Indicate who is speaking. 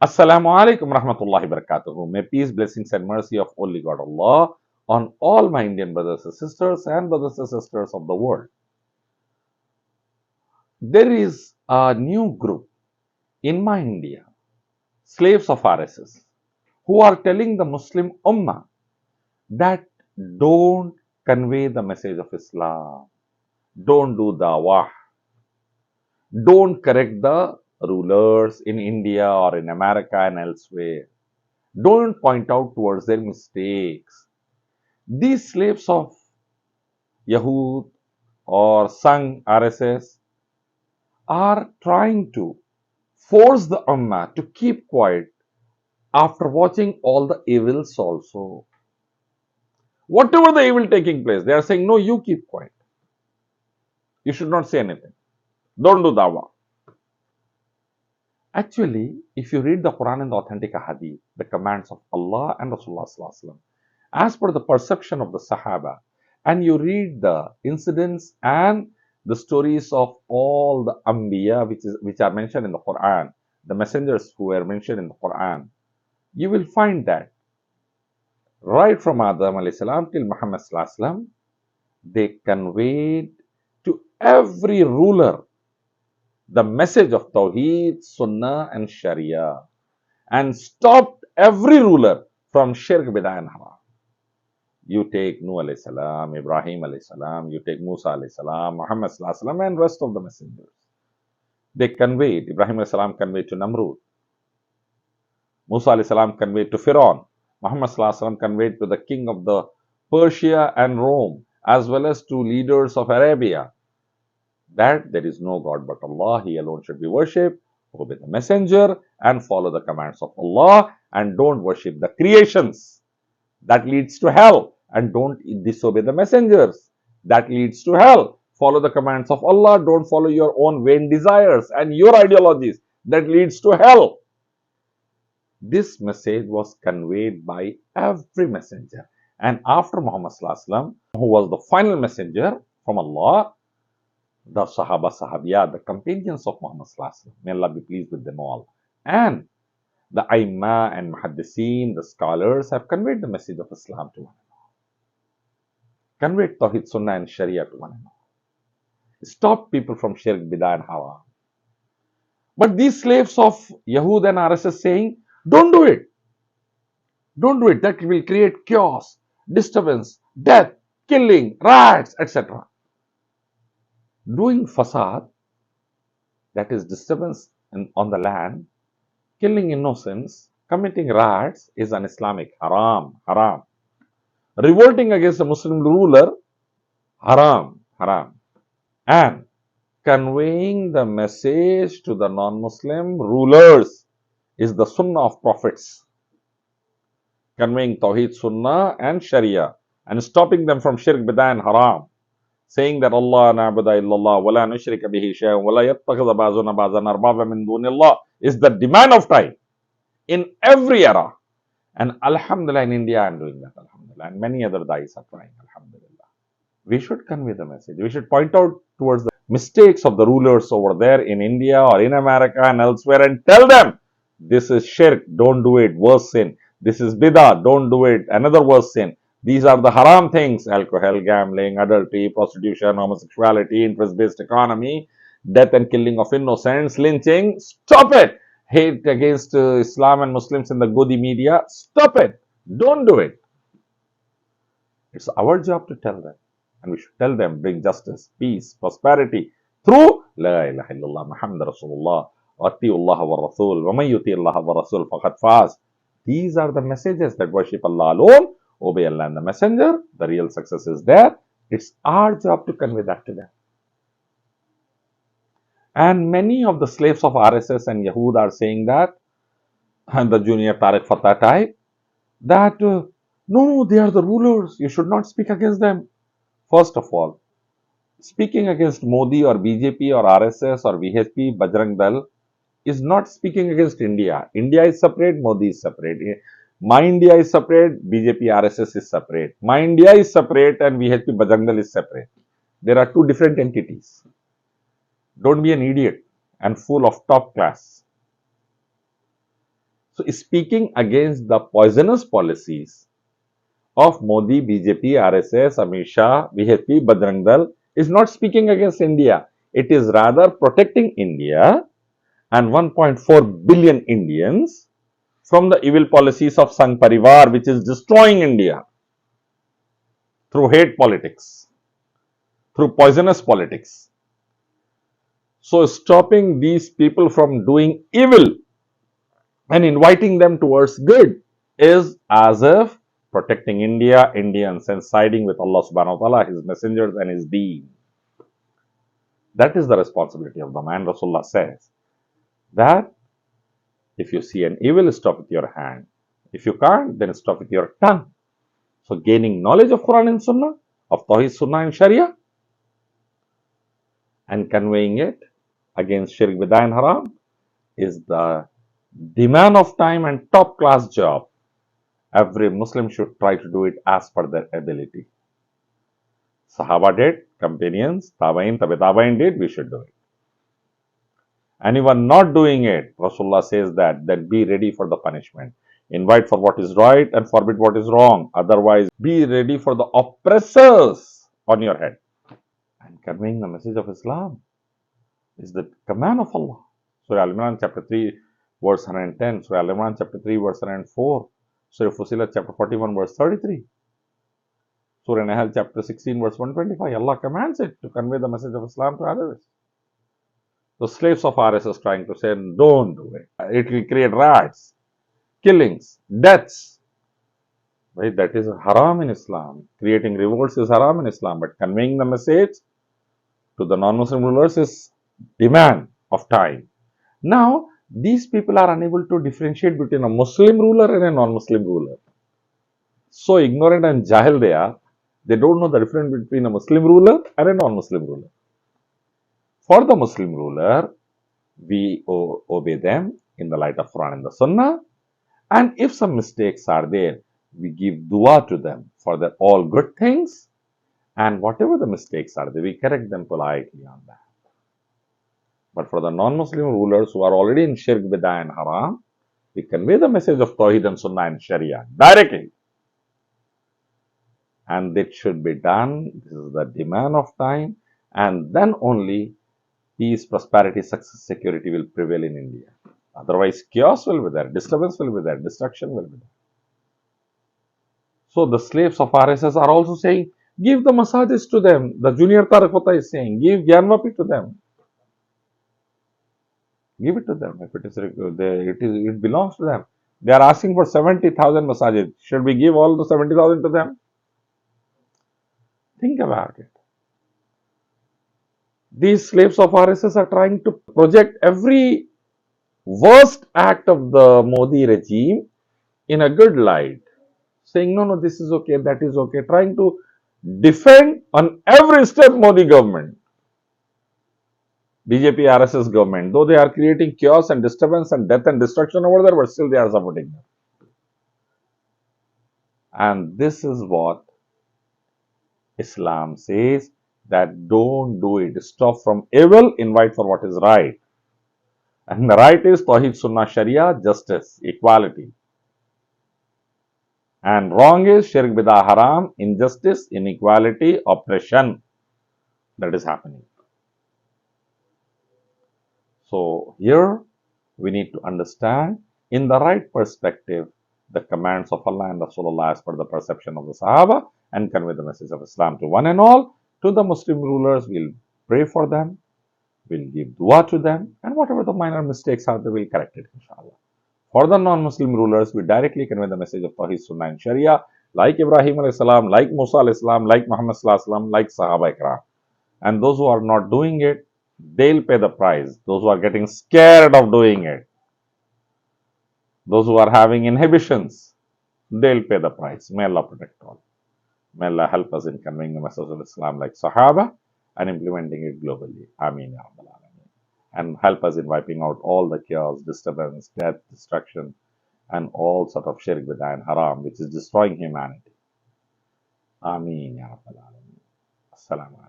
Speaker 1: Assalamu alaikum rahmatullahi barakatuhu. May peace, blessings, and mercy of only God Allah on all my Indian brothers and sisters of the world. There is a new group in my India, slaves of RSS, who are telling the Muslim Ummah that don't convey the message of Islam, don't do dawah, don't correct the rulers in India or in America and elsewhere. Don't point out towards their mistakes. These slaves of Yahud or Sangh RSS are trying to force the Ummah to keep quiet after watching all the evils also. Whatever the evil taking place, they are saying, no, you keep quiet. You should not say anything. Don't do dawah. Actually, if you read the Quran and the authentic Hadith, the commands of Allah and Rasulullah, as per the perception of the Sahaba, and you read the incidents and the stories of all the Anbiya which are mentioned in the Quran, the messengers who were mentioned in the Quran, you will find that right from Adam alayhi salam till Muhammad sallallahu alaihi wasallam, they conveyed to every ruler the message of Tawheed, Sunnah and Sharia, and stopped every ruler from shirk, bid'ah and haram. You take Nuh alayhi salam, Ibrahim alayhi salam, you take Musa alayhi salam, Muhammad sallallahu alaihi wasallam, and rest of the messengers. They conveyed, Ibrahim alayhi salam conveyed to Namrud, Musa alayhi salam conveyed to Pharaoh, Muhammad sallallahu alaihi wasallam conveyed to the king of the Persia and Rome, as well as to leaders of Arabia, that there is no God but Allah, He alone should be worshipped, obey the messenger and follow the commands of Allah, and don't worship the creations. That leads to hell. And don't disobey the messengers. That leads to hell. Follow the commands of Allah. Don't follow your own vain desires and your ideologies. That leads to hell. This message was conveyed by every messenger. And after Muhammad sallallahu alaihi wasallam, who was the final messenger from Allah, the Sahaba Sahabiyah, the companions of Muhammad sallallahu alaihi wasallam, may Allah be pleased with them all, and the Aimma and Muhaddiseen, the scholars, have conveyed the message of Islam to one another. Conveyed Tawheed, Sunnah and Sharia to one another. Stop people from shirk, bid'ah and haram. But these slaves of Yahud and RSS saying, don't do it. Don't do it. That will create chaos, disturbance, death, killing, riots, etc. Doing fasad, that is disturbance on the land, killing innocents, committing riots is un-Islamic, haram, haram. Revolting against a Muslim ruler, haram, haram. And conveying the message to the non-Muslim rulers is the sunnah of prophets. Conveying Tawheed, Sunnah and Sharia, and stopping them from shirk, bid'ah and haram. Saying that Allah na'budu illallah wa la nushrika bihi shay'an wa la yattakhidha ba'duna ba'dan arbaba min dunillah is the demand of time in every era. And Alhamdulillah, in India, I am doing that, Alhamdulillah. And many other dais are trying, Alhamdulillah. We should convey the message. We should point out towards the mistakes of the rulers over there in India or in America and elsewhere and tell them, this is shirk, don't do it, worse sin. This is bid'ah, don't do it, another worse sin. These are the haram things: alcohol, gambling, adultery, prostitution, homosexuality, interest-based economy, death and killing of innocents, lynching. Stop it! Hate against Islam and Muslims in the Godi media. Stop it! Don't do it. It's our job to tell them. And we should tell them, bring justice, peace, prosperity through La ilaha illallah Muhammad Rasulullah wa ati'ullah wa rasul wa man yuti Allah wa rasul faqad faz. These are the messages that worship Allah alone, obey Allah and the messenger. The real success is there. It's our job to convey that to them. And many of the slaves of RSS and Yahud are saying that, and the junior Tariq Fatah type, that no, they are the rulers. You should not speak against them. First of all, speaking against Modi or BJP or RSS or VHP, Bajrang Dal is not speaking against India. India is separate, Modi is separate. My India is separate, BJP, RSS is separate. My India is separate and VHP, Bajrang Dal is separate. There are two different entities. Don't be an idiot and fool of top class. So speaking against the poisonous policies of Modi, BJP, RSS, Amit Shah, BHP, Bajrang Dal is not speaking against India. It is rather protecting India and 1.4 billion Indians from the evil policies of Sangh Parivar, which is destroying India through hate politics, through poisonous politics. So stopping these people from doing evil and inviting them towards good is as if protecting India, Indians, and siding with Allah subhanahu wa ta'ala, His messengers, and His deen. That is the responsibility of the man. Rasulullah says that if you see an evil, stop with your hand. If you can't, then stop with your tongue. So gaining knowledge of Quran and Sunnah, of Tawheed, Sunnah and Sharia, and conveying it against Shirk, Bid'ah and Haram is the demand of time and top class job. Every Muslim should try to do it as per their ability. Sahaba did, companions, Tabain, Tabain did, we should do it. Anyone not doing it, Rasulullah says that, then be ready for the punishment. Invite for what is right and forbid what is wrong. Otherwise, be ready for the oppressors on your head. And conveying the message of Islam is the command of Allah. Surah Al-Imran chapter 3 verse 110, Surah Al-Imran chapter 3 verse 104, Surah Fusilat chapter 41 verse 33, Surah Nahl chapter 16 verse 125. Allah commands it to convey the message of Islam to others. The slaves of RSS trying to say, don't do it. It will create riots, killings, deaths. Right? That is haram in Islam. Creating revolts is haram in Islam. But conveying the message to the non-Muslim rulers is demand of time. Now, these people are unable to differentiate between a Muslim ruler and a non-Muslim ruler. So ignorant and jahil they are, they don't know the difference between a Muslim ruler and a non-Muslim ruler. For the Muslim ruler, we obey them in the light of Quran and the Sunnah. And if some mistakes are there, we give dua to them for their all good things. And whatever the mistakes are there, we correct them politely on that. But for the non-Muslim rulers who are already in Shirk, Bid'ah and Haram, we convey the message of Tawheed and Sunnah and Sharia directly. And it should be done. This is the demand of time. And then only peace, prosperity, success, security will prevail in India. Otherwise, chaos will be there, disturbance will be there, destruction will be there. So the slaves of RSS are also saying, give the massages to them. The junior Tarakota is saying, give Gyanvapi to them. Give it to them. If it belongs to them. They are asking for 70,000 massages. Should we give all the 70,000 to them? Think about it. These slaves of RSS are trying to project every worst act of the Modi regime in a good light, saying no, this is okay, that is okay, trying to defend on every step Modi government, BJP, RSS government, though they are creating chaos and disturbance and death and destruction over there, but still they are supporting them. And this is what Islam says, that don't do it. Stop from evil, invite for what is right. And the right is Tawheed, Sunnah, Sharia, justice, equality. And wrong is Shirk, Bid'ah, Haram, injustice, inequality, oppression. That is happening. So here we need to understand in the right perspective the commands of Allah and Rasulullah as per the perception of the Sahaba, and convey the message of Islam to one and all. To the Muslim rulers, we'll pray for them, we'll give dua to them, and whatever the minor mistakes are, they will correct it, inshallah. For the non-Muslim rulers, we directly convey the message of Tawheed, Sunnah and Sharia, like Ibrahim alayhi salam, like Musa alayhi salam, like Muhammad sallallahu alayhi wasallam, like Sahaba ikram. And those who are not doing it, they'll pay the price. Those who are getting scared of doing it, those who are having inhibitions, they'll pay the price. May Allah protect all. May Allah help us in conveying the message of Islam like Sahaba and implementing it globally. Ameen ya Rabbal Alameen. And help us in wiping out all the chaos, disturbance, death, destruction, and all sort of shirk, bid'ah and haram, which is destroying humanity. Ameen ya Rabbal Alameen. Assalamu alaikum.